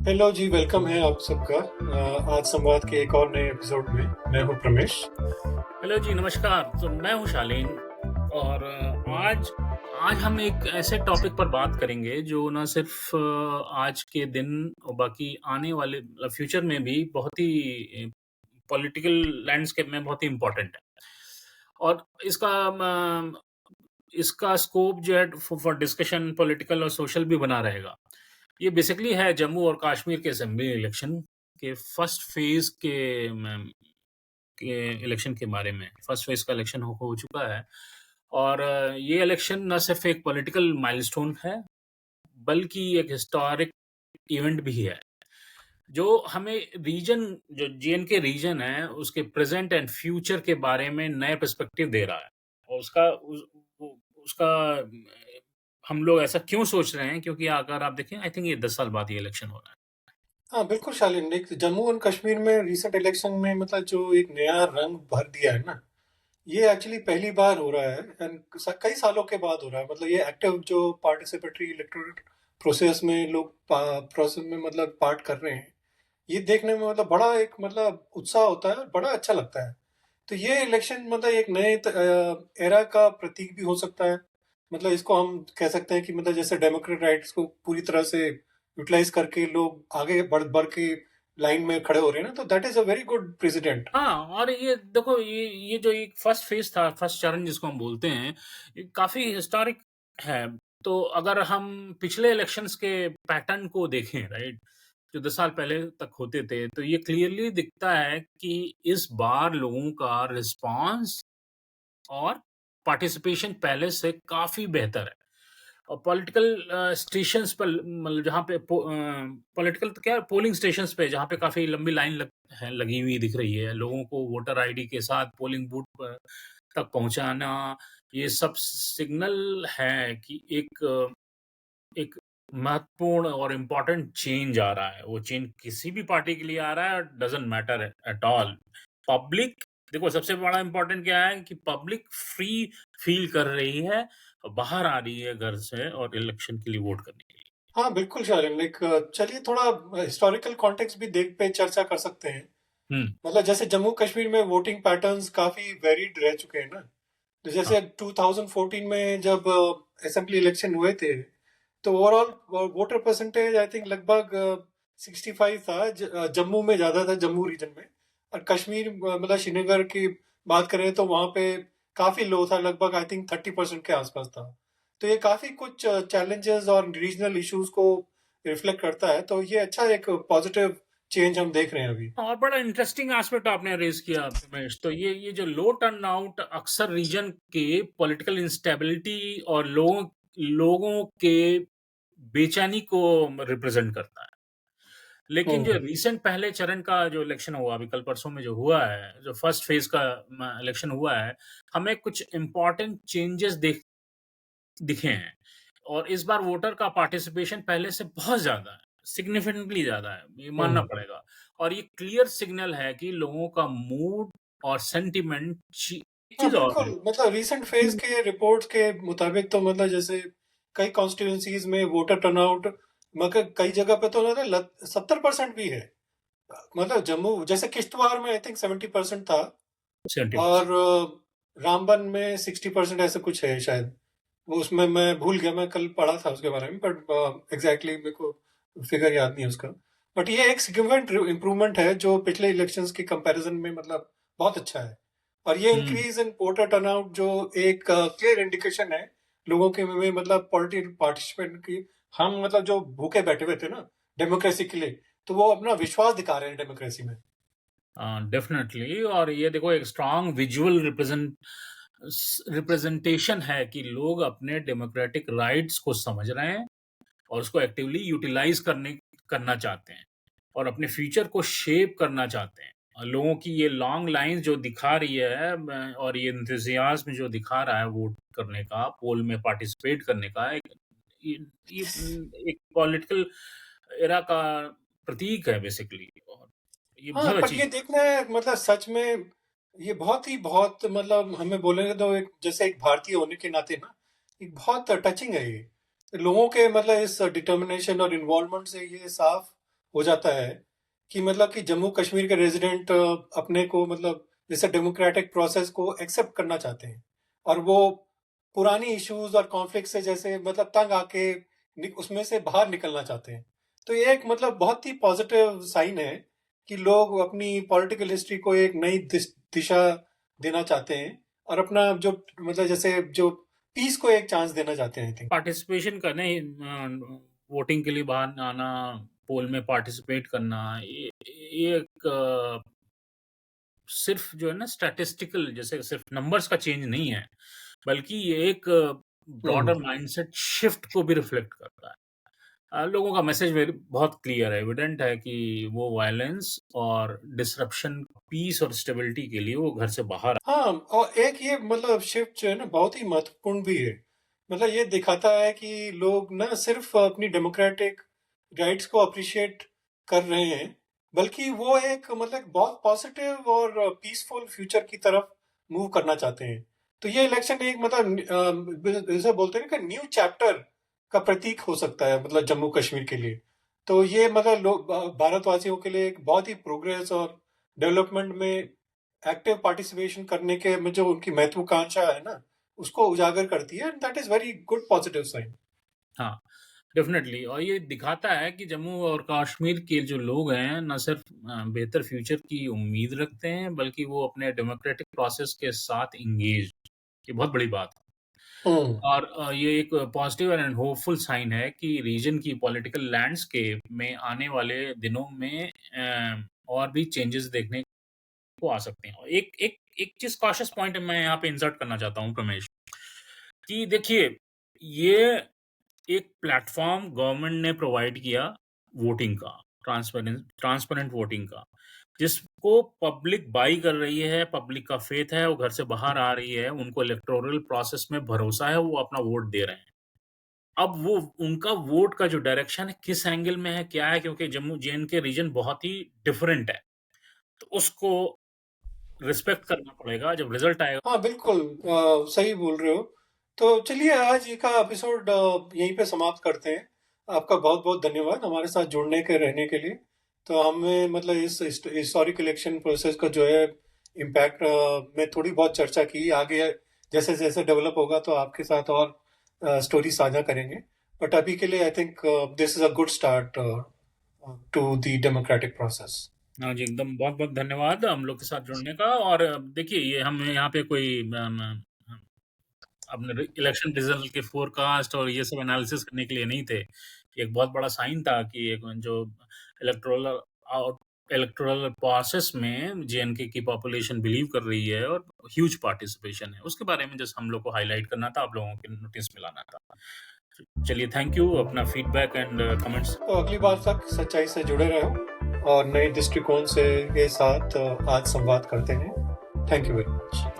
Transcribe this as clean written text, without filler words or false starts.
Hello जी, welcome है आप सबका। आज संवाद के एक और नए एपिसोड में मैं हूं प्रमेश। हेलो जी, नमस्कार। तो मैं हूँ शालीन और आज आज हम एक ऐसे टॉपिक पर बात करेंगे जो ना सिर्फ आज के दिन और बाकी आने वाले फ्यूचर में भी बहुत ही पॉलिटिकल लैंडस्केप में बहुत ही इम्पोर्टेंट है। और इसका स्कोप जो है फॉर डिस्कशन पॉलिटिकल और सोशल भी बना रहेगा। ये बेसिकली है जम्मू और कश्मीर के असेंबली इलेक्शन के फर्स्ट फेज के इलेक्शन के बारे में। फर्स्ट फेज का इलेक्शन हो चुका है और ये इलेक्शन न सिर्फ एक पॉलिटिकल माइलस्टोन है, बल्कि एक हिस्टोरिक इवेंट भी है, जो हमें रीजन जो जेएनके रीजन है, उसके प्रेज़ेंट एंड फ्यूचर के बारे में नए पर्सपेक्टिव दे रहा है। और उसका हम लोग ऐसा क्यों सोच रहे हैं? क्योंकि अगर आप देखें, आई थिंक ये 10 साल बाद ये इलेक्शन हो रहा है। हाँ, बिल्कुल शालीन। एक जम्मू एंड कश्मीर में रिसेंट इलेक्शन में मतलब जो एक नया रंग भर दिया है ना, ये एक्चुअली पहली बार हो रहा है एंड कई सालों के बाद हो रहा है। मतलब ये एक्टिव जो पार्टिसिपेटरी इलेक्टोरल प्रोसेस में लोग प्रोसेस में मतलब पार्ट कर रहे हैं, ये देखने में मतलब बड़ा एक मतलब उत्साह होता है और बड़ा अच्छा लगता है। तो ये इलेक्शन मतलब एक नए एरा का प्रतीक भी हो सकता है। मतलब इसको हम कह सकते हैं कि मतलब जैसे डेमोक्रेट राइट्स को पूरी तरह से यूटिलाइज करके लोग आगे बढ़ बढ़ के लाइन में खड़े हो रहे हैं ना, तो that is a very good president. हाँ, और ये देखो, ये जो एक फर्स्ट फेज़ था, फर्स्ट चरण जिसको हम बोलते हैं, ये काफ़ी हिस्टोरिक है। तो अगर हम पिछले इलेक्शंस के पैटर्न को देखें, राइट? जो 10 साल पहले तक होते थे, तो ये क्लियरली दिखता है कि इस बार लोगों का रिस्पॉन्स और पार्टिसिपेशन पहले से काफ़ी बेहतर है। और पॉलिटिकल स्टेशंस पर, मतलब जहाँ पे पॉलिटिकल तो क्या, पोलिंग स्टेशंस पे जहाँ पे काफ़ी लंबी लाइन लगी हुई दिख रही है, लोगों को वोटर आईडी के साथ पोलिंग बूथ पर तक पहुँचाना, ये सब सिग्नल है कि एक महत्वपूर्ण और इम्पोर्टेंट चेंज आ रहा है। वो चेंज किसी भी पार्टी के लिए आ रहा है, doesn't matter at all. Public, देखो सबसे बड़ा इम्पोर्टेंट क्या है कि पब्लिक फ्री फ़ील कर रही है, बाहर आ रही है घर से और इलेक्शन के लिए वोट करने के लिए। हाँ, बिल्कुल शालीन। लाइक चलिए थोड़ा हिस्टोरिकल कॉन्टेक्स्ट भी देख पे चर्चा कर सकते हैं। हुँ, मतलब जैसे जम्मू कश्मीर में वोटिंग पैटर्न्स काफी वेरिड रह चुके हैं ना। तो हाँ, जैसे 2014 में जब असेंबली इलेक्शन हुए थे, तो overall voter percentage I think लगभग 65 था। जम्मू में ज्यादा था, जम्मू रीजन में। और कश्मीर मतलब श्रीनगर की बात करें तो वहां पे काफी लो था, लगभग आई थिंक 30% के आसपास था। तो ये काफी कुछ चैलेंजेस और रीजनल इश्यूज को रिफ्लेक्ट करता है। तो ये अच्छा एक पॉजिटिव चेंज हम देख रहे हैं अभी। और बड़ा इंटरेस्टिंग एस्पेक्ट आपने रेज़ किया रमेश। तो ये जो लो टर्नआउट अक्सर रीजन के पॉलिटिकल इंस्टेबिलिटी और लोगों लोगों के बेचैनी को रिप्रेज़ेंट करता है। लेकिन जो हम्म। रीसेंट पहले चरण का जो इलेक्शन हुआ, अभी कल परसों में जो हुआ है, जो फर्स्ट फेज़ का इलेक्शन हुआ है, हमें कुछ इम्पोर्टेंट चेंजेस दिखे हैं। और इस बार वोटर का पार्टिसिपेशन पहले से बहुत ज़्यादा है, सिग्निफिकेंटली ज़्यादा है, ये मानना हम्म। पड़ेगा। और ये क्लियर सिग्नल है कि लोगों का मूड और सेंटिमेंट एक हाँ, चीज़ और बिल्कुल। है। मतलब रीसेंट फेज के रिपोर्ट्स के मुताबिक तो मतलब जैसे कई कॉन्स्टिट्यूंसीज में वोटर टर्नआउट मगर कई जगह पे तो ना 70% भी है। मतलब जम्मू जैसे किश्तवाड़ में आई थिंक 70% था। 70%। और रामबन में 60% ऐसे कुछ है शायद। वो उसमें मैं भूल गया, मैं कल पढ़ा था उसके बारे में, बट एग्जैक्टली मेरे को फिगर याद नहीं है उसका। बट ये एक सिग्निफिकेंट इम्प्रूवमेंट है जो पिछले इलेक्शंस के कंपैरिजन में मतलब बहुत अच्छा है। और ये हुँ। इंक्रीज इन वोटर टर्नआउट जो एक क्लियर इंडिकेशन है लोगों के में मतलब पॉलिटिकल पार्टिसिपेंट की। हम मतलब जो भूखे बैठे हुए थे ना डेमोक्रेसी के लिए, तो वो अपना विश्वास दिखा रहे हैं डेमोक्रेसी में। डेफ़िनेटली। और ये देखो, एक स्ट्रॉन्ग विजुअल रिप्रेजेंटेशन है कि लोग अपने डेमोक्रेटिक राइट्स को समझ रहे हैं और उसको एक्टिवली यूटिलाइज़ करना चाहते हैं और अपने फ्यूचर को शेप करना चाहते हैं। लोगों की ये लॉन्ग लाइन्स जो दिखा रही है और ये एंथुसियाज़्म जो दिखा रहा है वोट करने का, पोल में पार्टिसिपेट करने का, ये एक पॉलिटिकल एरा का प्रतीक है बेसिकली। और ये हाँ, बहुत पर अच्छी ये चीज़ है। देखना है मतलब सच में ये बहुत ही बहुत मतलब हमें बोलेंगे तो एक जैसे एक भारतीय होने के नाते ना एक बहुत टचिंग है ये। लोगों के मतलब इस डिटर्मिनेशन और इन्वॉल्वमेंट से ये साफ हो जाता है कि मतलब कि जम्मू कश्मीर के रेजिडेंट अपने को मतलब जैसे डेमोक्रेटिक प्रोसेस को एक्सेप्ट करना चाहते हैं और वो पुरानी इश्यूज और कॉन्फ्लिक्ट से जैसे मतलब तंग आके उसमें से बाहर निकलना चाहते हैं। तो ये एक मतलब बहुत ही पॉजिटिव साइन है कि लोग अपनी पॉलिटिकल हिस्ट्री को एक नई दिशा देना चाहते हैं और अपना जो मतलब जैसे जो पीस को एक चांस देना चाहते हैं आई थिंक। पार्टिसिपेशन करना ही वोटिंग के लिए बाहर आना, पोल में पार्टिसिपेट करना, ये एक सिर्फ जो है ना स्टैटिस्टिकल जैसे सिर्फ नंबर्स का चेंज नहीं है, बल्कि ये एक ब्रॉडर हम्म। माइंडसेट शिफ्ट को भी रिफ्लेक्ट करता है। लोगों का मैसेज वेरी बहुत क्लियर है, एविडेंट है कि वो वायलेंस और डिसरप्शन, पीस और स्टेबिलिटी के लिए वो घर से बाहर हाँ, और एक ये मतलब शिफ्ट जो है ना बहुत ही महत्वपूर्ण भी है। मतलब ये दिखाता है कि लोग ना सिर्फ अपनी डेमोक्रेटिक राइट्स को अप्रिशिएट कर रहे हैं, बल्कि वो एक मतलब बहुत पॉजिटिव और पीसफुल फ्यूचर की तरफ मूव करना चाहते हैं। तो ये इलेक्शन एक मतलब जैसे बोलते हैं ना कि न्यू चैप्टर का प्रतीक हो सकता है मतलब जम्मू कश्मीर के लिए। तो ये मतलब लोग भारतवासियों के लिए एक बहुत ही प्रोग्रेस और डेवलपमेंट में एक्टिव पार्टिसिपेशन करने के में जो उनकी महत्वाकांक्षा है ना, उसको उजागर करती है and that is very good positive sign. हाँ, डेफ़िनेटली और ये दिखाता है कि जम्मू और कश्मीर के जो लोग हैं, ना सिर्फ़ बेहतर फ्यूचर की उम्मीद रखते हैं, बल्कि वो अपने डेमोक्रेटिक प्रोसेस के साथ एंगेज ये बहुत बड़ी बात है। हम्म। और ये एक पॉज़िटिव एंड होपफुल साइन है कि रीजन की पॉलिटिकल लैंडस्केप में आने वाले दिनों में और भी चेंजेस देखने को आ सकते हैं। और एक एक एक चीज़ कॉशियस पॉइंट मैं यहाँ पे इंसर्ट करना चाहता हूँ रमेश, कि देखिए, ये एक प्लेटफ़ॉर्म गवर्नमेंट ने प्रोवाइड किया वोटिंग का, ट्रांसपेरेंट वोटिंग का, जिसको पब्लिक बाय कर रही है, पब्लिक का फ़ेथ है, वो घर से बाहर आ रही है, उनको इलेक्टोरल प्रोसेस में भरोसा है, वो अपना वोट दे रहे हैं। अब वो उनका वोट का जो डायरेक्शन है, किस एंगल में है, क्या है, क्योंकि जम्मू जे-एंड-के रीजन बहुत ही डिफरेंट है, तो उसको रिस्पेक्ट करना पड़ेगा, जब रिज़ल्ट आएगा। हाँ बिल्कुल, सही बोल रहे हो। तो चलिए आज का एपिसोड यहीं पे समाप्त करते हैं। आपका बहुत बहुत धन्यवाद हमारे साथ जुड़ने के रहने के लिए। तो हमें मतलब इस हिस्टोरिक इलेक्शन प्रोसेस का जो है इम्पैक्ट में थोड़ी बहुत चर्चा की। आगे जैसे जैसे डेवलप होगा तो आपके साथ और स्टोरी साझा करेंगे। बट अभी के लिए I think this is a good start to the democratic process. हाँ जी, एकदम बहुत-बहुत धन्यवाद हम लोग के साथ जुड़ने का और देखिए ये हम यहाँ पे कोई अपने इलेक्शन रिजल्ट के फोरकास्ट और ये सब एनालिसिस करने के लिए नहीं थे। एक बहुत बड़ा साइन था कि एक जो इलेक्टोरल आउट इलेक्टोरल प्रोसेस में जे-एंड-के की पॉपुलेशन बिलीव कर रही है और ह्यूज पार्टिसिपेशन है। उसके बारे में जस्ट हम लोग को हाइलाइट करना था, आप लोगों के नोटिस में लाना था। चलिए थैंक यू अपना फीडबैक एंड कमेंट्स तो अगली बार तक सच्चाई से जुड़े रहो और नए दृष्टिकोण से के साथ आज संवाद करते हैं। Thank you very much.